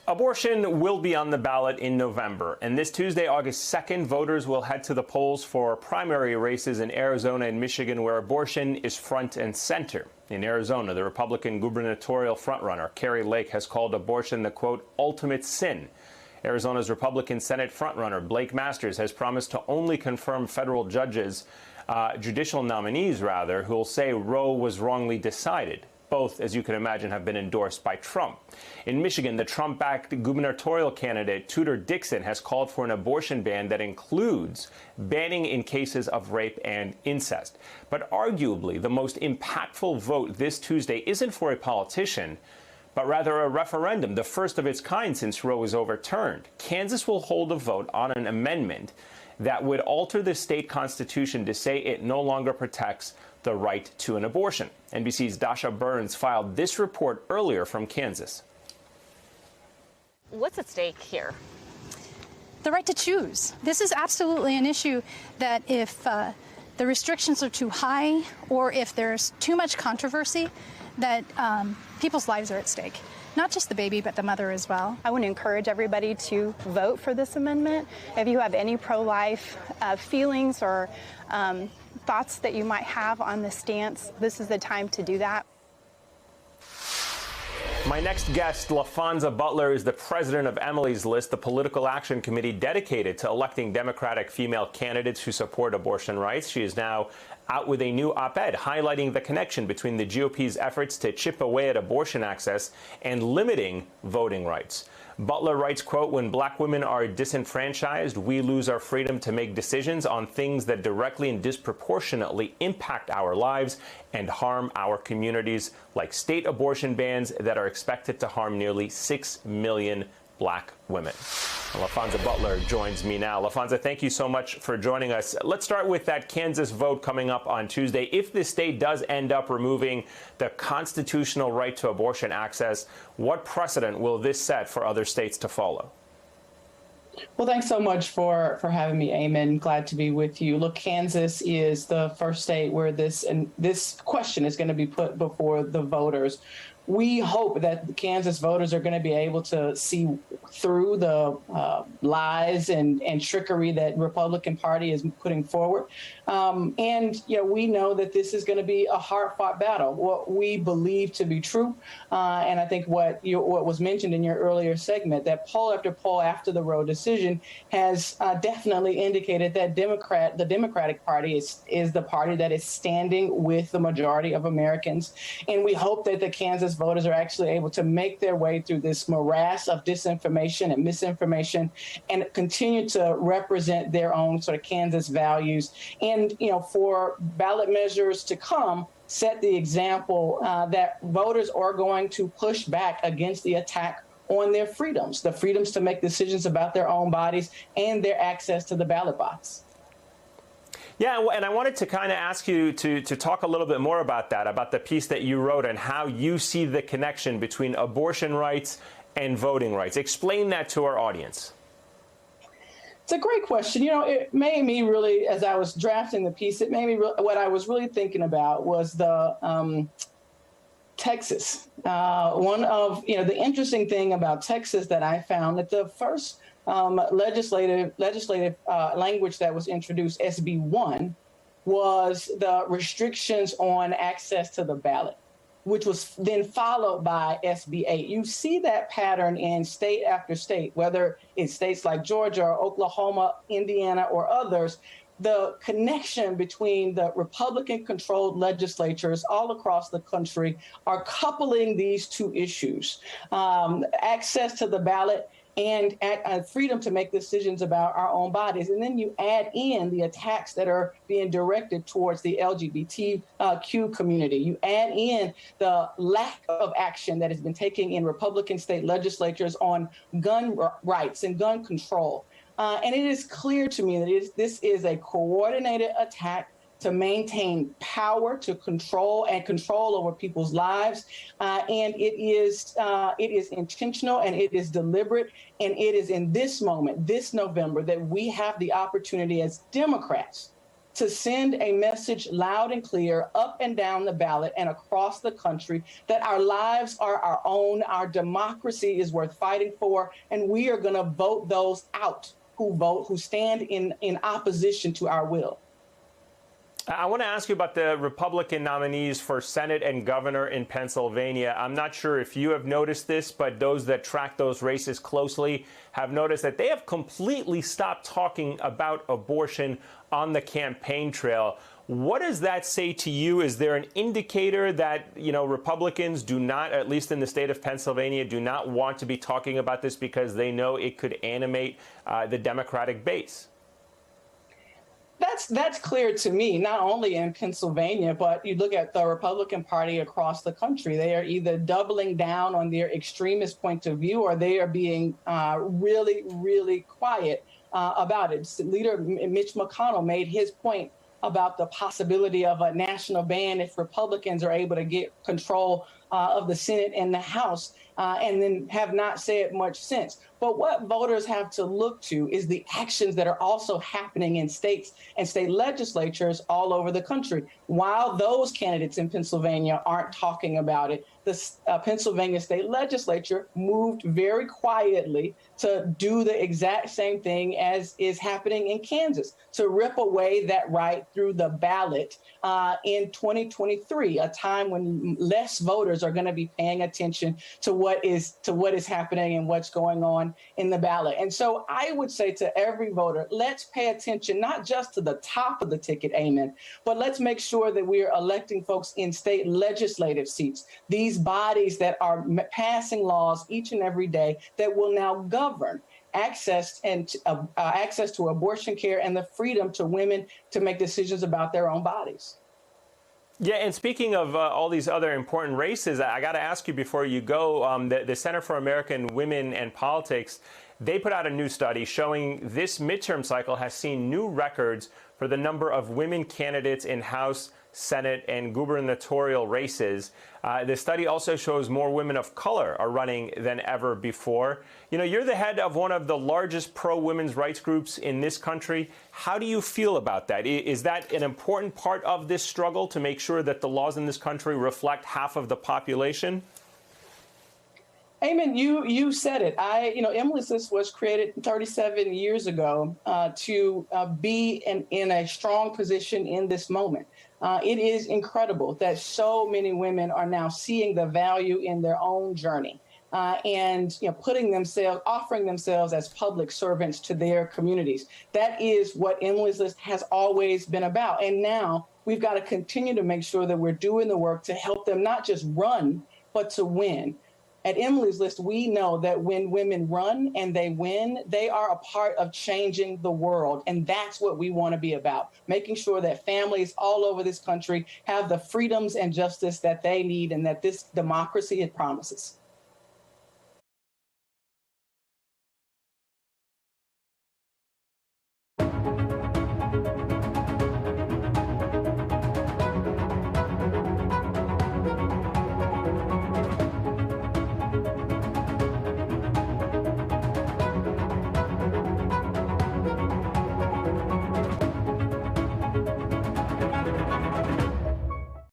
Abortion will be on the ballot in November, and this Tuesday, August 2nd, voters will head to the polls for primary races in Arizona and Michigan, where abortion is front and center. In Arizona, the Republican gubernatorial frontrunner, Kari Lake, has called abortion the, quote, ultimate sin. Arizona's Republican Senate frontrunner, Blake Masters, has promised to only confirm federal judicial nominees, who will say Roe was wrongly decided. Both, as you can imagine, have been endorsed by Trump. In Michigan, the Trump-backed gubernatorial candidate Tudor Dixon has called for an abortion ban that includes banning in cases of rape and incest. But arguably, the most impactful vote this Tuesday isn't for a politician, but rather a referendum, the first of its kind since Roe was overturned. Kansas will hold a vote on an amendment that would alter the state constitution to say it no longer protects the right to an abortion. NBC's Dasha Burns filed this report earlier from Kansas. What's at stake here? The right to choose. This is absolutely an issue that if the restrictions are too high or if there's too much controversy, that people's lives are at stake. Not just the baby, but the mother as well. I want to encourage everybody to vote for this amendment. If you have any pro-life feelings or thoughts that you might have on the stance, this is the time to do that. My next guest, LaFonza Butler, is the president of Emily's List, the political action committee dedicated to electing Democratic female candidates who support abortion rights. She is now out with a new op-ed highlighting the connection between the GOP's efforts to chip away at abortion access and limiting voting rights. Butler writes, quote, when black women are disenfranchised, we lose our freedom to make decisions on things that directly and disproportionately impact our lives and harm our communities, like state abortion bans that are expected to harm nearly 6 million black women. LaFonza Butler joins me now. LaFonza, thank you so much for joining us. Let's start with that Kansas vote coming up on Tuesday. If the state does end up removing the constitutional right to abortion access, what precedent will this set for other states to follow? Well, thanks so much for having me, Eamon. Glad to be with you. Look, Kansas is the first state where this question is going to be put before the voters. We hope that the Kansas voters are going to be able to see through the lies and trickery that Republican Party is putting forward. And, we know that this is going to be a hard-fought battle. What we believe to be true, and I think what was mentioned in your earlier segment, that poll after poll after the Roe decision has definitely indicated that the Democratic Party is the party that is standing with the majority of Americans. And we hope that the Kansas voters are actually able to make their way through this morass of disinformation and misinformation and continue to represent their own sort of Kansas values. And, for ballot measures to come, set the example that voters are going to push back against the attack on their freedoms, the freedoms to make decisions about their own bodies and their access to the ballot box. Yeah, and I wanted to kind of ask you to talk a little bit more about that, about the piece that you wrote and how you see the connection between abortion rights and voting rights. Explain that to our audience. It's a great question. It made me really, as I was drafting the piece, it made me what I was really thinking about was the Texas. One of, the interesting thing about Texas that I found that the first legislative language that was introduced, SB 1, was the restrictions on access to the ballot, which was then followed by SB 8. You see that pattern in state after state, whether it's states like Georgia or Oklahoma, Indiana, or others. The connection between the Republican-controlled legislatures all across the country are coupling these two issues, access to the ballot and freedom to make decisions about our own bodies. And then you add in the attacks that are being directed towards the LGBTQ community. You add in the lack of action that has been taken in Republican state legislatures on gun rights and gun control. And it is clear to me that this is a coordinated attack to maintain power, to control over people's lives. And it is intentional and it is deliberate. And it is in this moment, this November, that we have the opportunity as Democrats to send a message loud and clear up and down the ballot and across the country that our lives are our own, our democracy is worth fighting for, and we are going to vote those out who stand in opposition to our will. I want to ask you about the Republican nominees for Senate and governor in Pennsylvania. I'm not sure if you have noticed this, but those that track those races closely have noticed that they have completely stopped talking about abortion on the campaign trail. What does that say to you? Is there an indicator that, Republicans do not, at least in the state of Pennsylvania, do not want to be talking about this because they know it could animate the Democratic base? That's clear to me, not only in Pennsylvania, but you look at the Republican Party across the country. They are either doubling down on their extremist point of view or they are being really, really quiet about it. Leader Mitch McConnell made his point about the possibility of a national ban if Republicans are able to get control of the Senate and the House, and then have not said much since. But what voters have to look to is the actions that are also happening in states and state legislatures all over the country. While those candidates in Pennsylvania aren't talking about it, the Pennsylvania state legislature moved very quietly to do the exact same thing as is happening in Kansas, to rip away that right through the ballot in 2023, a time when less voters are going to be paying attention to what is happening and what's going on in the ballot. And so I would say to every voter, let's pay attention not just to the top of the ticket, amen, but let's make sure that we are electing folks in state legislative seats, these bodies that are passing laws each and every day that will now govern access to abortion care and the freedom to women to make decisions about their own bodies. Yeah, and speaking of all these other important races, I got to ask you before you go, the Center for American Women and Politics, they put out a new study showing this midterm cycle has seen new records for the number of women candidates in House, Senate, and gubernatorial races. The study also shows more women of color are running than ever before. You're the head of one of the largest pro-women's rights groups in this country. How do you feel about that? Is that an important part of this struggle to make sure that the laws in this country reflect half of the population? Eamon, you said it. Emily's List was created 37 years ago to be in a strong position in this moment. It is incredible that so many women are now seeing the value in their own journey and offering themselves as public servants to their communities. That is what Emily's List has always been about. And now we've got to continue to make sure that we're doing the work to help them not just run, but to win. At Emily's List, we know that when women run and they win, they are a part of changing the world. And that's what we want to be about, making sure that families all over this country have the freedoms and justice that they need and that this democracy it promises.